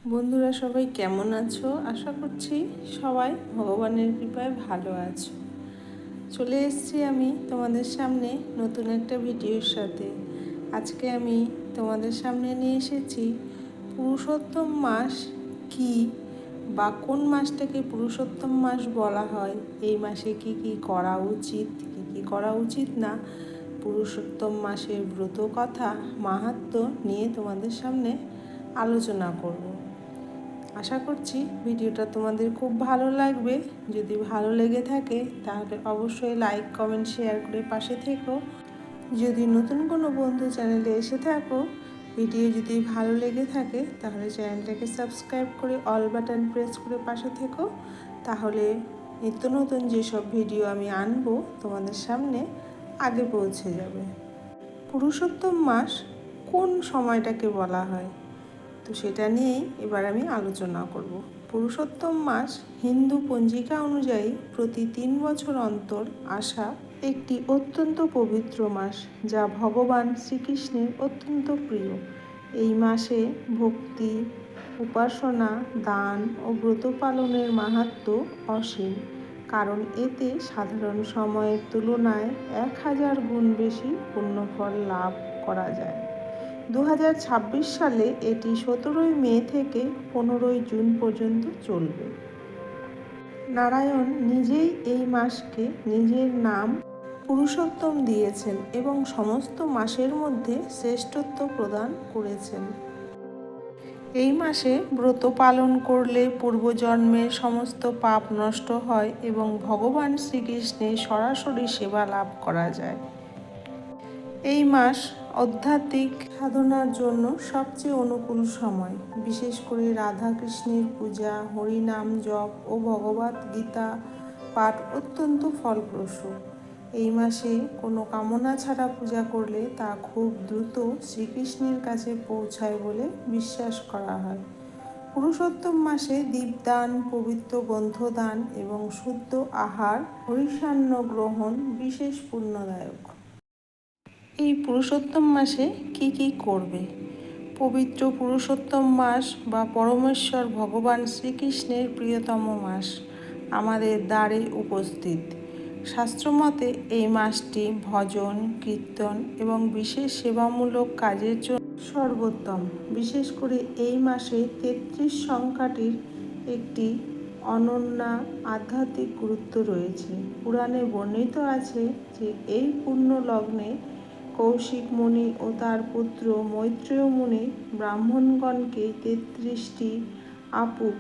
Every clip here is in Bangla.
বন্ধুরা সবাই কেমন আছো? আশা করছি সবাই ভগবানের কৃপায় ভালো আছো। চলে এসেছি আমি তোমাদের সামনে নতুন একটা ভিডিওর সাথে। আজকে আমি তোমাদের সামনে নিয়ে এসেছি পুরুষোত্তম মাস কি বা কোন মাসটাকে পুরুষোত্তম মাস বলা হয়, এই মাসে কি কি করা উচিত, কি কি করা উচিত না, পুরুষোত্তম মাসের ব্রত কথা মাহাত্ম্য নিয়ে তোমাদের সামনে আলোচনা করব। আশা করছি ভিডিওটা তোমাদের খুব ভালো লাগবে। যদি ভালো লেগে থাকে তাহলে অবশ্যই লাইক কমেন্ট শেয়ার করে পাশে থেকো। যদি নতুন কোনো বন্ধু চ্যানেলে এসে থাকো, ভিডিও যদি ভালো লেগে থাকে তাহলে চ্যানেলটাকে সাবস্ক্রাইব করে অল বাটন প্রেস করে পাশে থেকো। তাহলে নিত্য নতুন যেসব ভিডিও আমি আনবো তোমাদের সামনে আগে পৌঁছে যাবে। পুরুষোত্তম মাস কোন সময়টাকে বলা হয়, তো সেটা নিয়েই এবার আমি আলোচনা করব। পুরুষোত্তম মাস হিন্দু পঞ্জিকা অনুযায়ী প্রতি 3 বছর অন্তর আসা একটি অত্যন্ত পবিত্র মাস, যা ভগবান শ্রীকৃষ্ণের অত্যন্ত প্রিয়। এই মাসে ভক্তি, উপাসনা, দান ও ব্রত পালনের মাহাত্ম্য অসীম, কারণ এতে সাধারণ সময়ের তুলনায় 1000 গুণ বেশি পুণ্যফল লাভ করা যায়। 2026 সালে এটি 17 মে থেকে 15 জুন পর্যন্ত চলবে। নারায়ণ নিজেই এই মাসকে নিজের নাম পুরুষোত্তম দিয়েছেন এবং সমস্ত মাসের মধ্যে শ্রেষ্ঠত্ব প্রদান করেছেন। এই মাসে ব্রত পালন করলে পূর্বজন্মের সমস্ত পাপ নষ্ট হয় এবং ভগবান শ্রীকৃষ্ণের সরাসরি সেবা লাভ করা যায়। এই মাস আধ্যাত্মিক সাধনার জন্য সবচেয়ে অনুকূল সময়। বিশেষ করে রাধা কৃষ্ণের পূজা, হরিনাম জপ ও ভগবদ গীতা পাঠ অত্যন্ত ফলপ্রসূ। এই মাসে কোনো কামনা ছাড়া পূজা করলে তা খুব দ্রুত শ্রীকৃষ্ণের কাছে পৌঁছায় বলে বিশ্বাস করা হয়। পুরুষোত্তম মাসে দীপদান, পবিত্র গ্রন্থদান এবং শুদ্ধ আহার, হরিসান্ন গ্রহণ বিশেষ পুণ্যদায়ক। এই পুরুষোত্তম মাসে কি কি করবে? পবিত্র পুরুষোত্তম মাস বা পরমেশ্বর ভগবান শ্রীকৃষ্ণের প্রিয়তম মাস আমাদের দ্বারে উপস্থিত। শাস্ত্রমতে এই মাসটি ভজন, কীর্তন এবং বিশেষ সেবামূলক কাজের জন্য সর্বোত্তম। বিশেষ করে এই মাসে 33 সংখ্যাটির একটি অনন্য আধ্যাত্মিক গুরুত্ব রয়েছে। পুরাণে বর্ণিত আছে যে এই পুণ্য লগ্নে কৌশিক মুনি ও তার পুত্র মৈত্রেয় মুনি ব্রাহ্মণগণকে 33টি আপুপ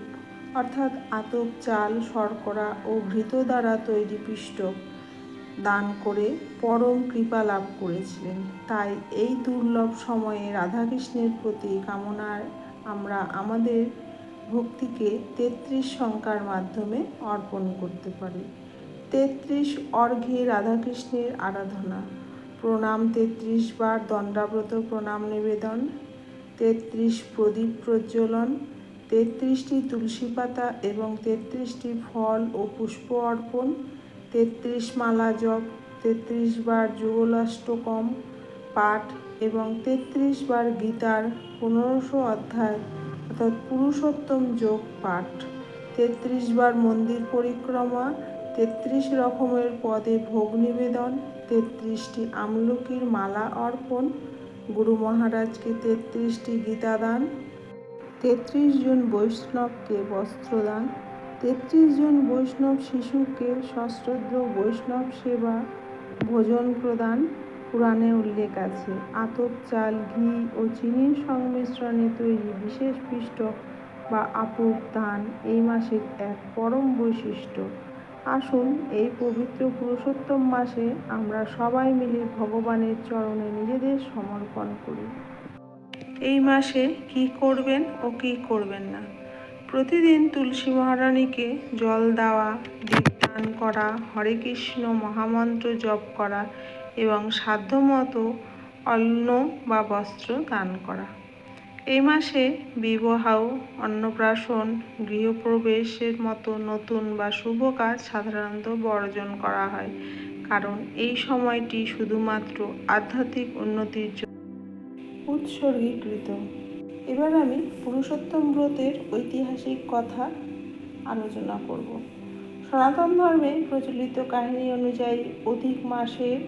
অর্থাৎ আতপ চাল, শর্করা ও ঘৃত দ্বারা তৈরি পিষ্টক দান করে পরম কৃপা লাভ করেছিলেন। তাই এই দুর্লভ সময়ে রাধাকৃষ্ণের প্রতি কামনায় আমরা আমাদের ভক্তিকে 33 সংখ্যার মাধ্যমে অর্পণ করতে পারি। 33 অর্ঘ্যে রাধাকৃষ্ণের আরাধনা। প্রণাম 33 বার দণ্ডাব্রত প্রণাম নিবেদন, 33 প্রদীপ প্রজ্বলন, 33টি তুলসী পাতা এবং 33টি ফল ও পুষ্প অর্পণ, 33 মালা জপ, 33 বার যুগলাষ্টকম পাঠ এবং 33 বার গীতার 1500 অধ্যায় অর্থাৎ পুরুষোত্তম যোগ পাঠ, 33 বার মন্দির পরিক্রমা, 33 রকমের পদে ভোগ নিবেদন, 33টি আমলকির মালা অর্পণ, গুরু মহারাজকে 33টি গীতাদান, 33 জন বৈষ্ণবকে বস্ত্রদান, 33 জন বৈষ্ণব শিশুকে সশ্রদ্ধ বৈষ্ণব সেবা ভোজন প্রদান। পুরাণে উল্লেখ আছে আতপ চাল, ঘি ও চিনির সংমিশ্রণে তৈরি বিশেষ পিষ্টক বা আপুপ দান এই মাসের এক পরম বৈশিষ্ট্য। আসুন এই পবিত্র পুরুষোত্তম মাসে আমরা সবাই মিলে ভগবানের চরণে নিজেদের সমর্পণ করি। এই মাসে কি করবেন ও কি করবেন না? প্রতিদিন তুলসী মহারানীকে জল দেওয়া, দীপদান করা, হরে কৃষ্ণ মহামন্ত্র জপ করা এবং সাধ্যমতো অন্ন বা বস্ত্র দান করা। এই মাসে বিবাহ, অন্নপ্রাশন, গৃহপ্রবেশের মতো নতুন বা শুভ কাজ সাধারণত বর্জন করা হয়, কারণ এই সময়টি শুধুমাত্র আধ্যাত্মিক উন্নতির জন্য উৎসর্গীকৃত। এবার আমি পুরুষোত্তম ব্রতের ঐতিহাসিক কথা আলোচনা করব। সনাতন ধর্মে প্রচলিত কাহিনী অনুযায়ী অধিক মাসের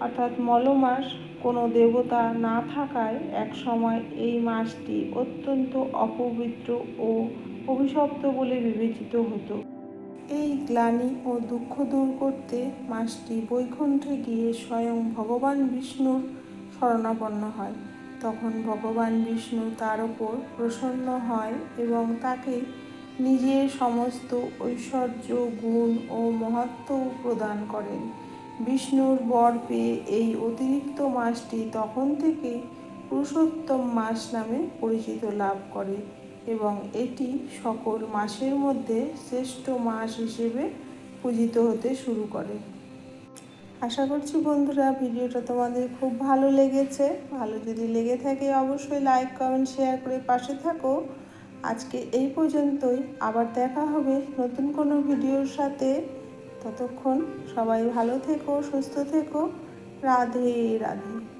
অর্থাৎ মল মাস কোনো দেবতা না থাকায় এক সময় এই মাসটি অত্যন্ত অপবিত্র ও অভিশপ্ত বলে বিবেচিত হতো। এই গ্লানি ও দুঃখ দূর করতে মাসটি বৈকুণ্ঠে গিয়ে স্বয়ং ভগবান বিষ্ণুর শরণাপন্ন হয়। তখন ভগবান বিষ্ণু তার ওপর প্রসন্ন হয় এবং তাকে নিজের সমস্ত ঐশ্বর্য, গুণ ও মহত্ত্ব প্রদান করেন। বিষ্ণুর বর পেয়ে এই অতিরিক্ত মাসটি তখন থেকে পুরুষোত্তম মাস নামে পরিচিত লাভ করে এবং এটি সকল মাসের মধ্যে শ্রেষ্ঠ মাস হিসেবে পূজিত হতে শুরু করে। আশা করছি বন্ধুরা ভিডিওটা তোমাদের খুব ভালো লেগেছে। ভালো যদি লেগে থাকে অবশ্যই লাইক, কমেন্ট, শেয়ার করে পাশে থাকো। আজকে এই পর্যন্তই, আবার দেখা হবে নতুন কোনো ভিডিওর সাথে। ততক্ষণ সবাই ভালো থেকো, সুস্থ থেকো। রাধে রাধে।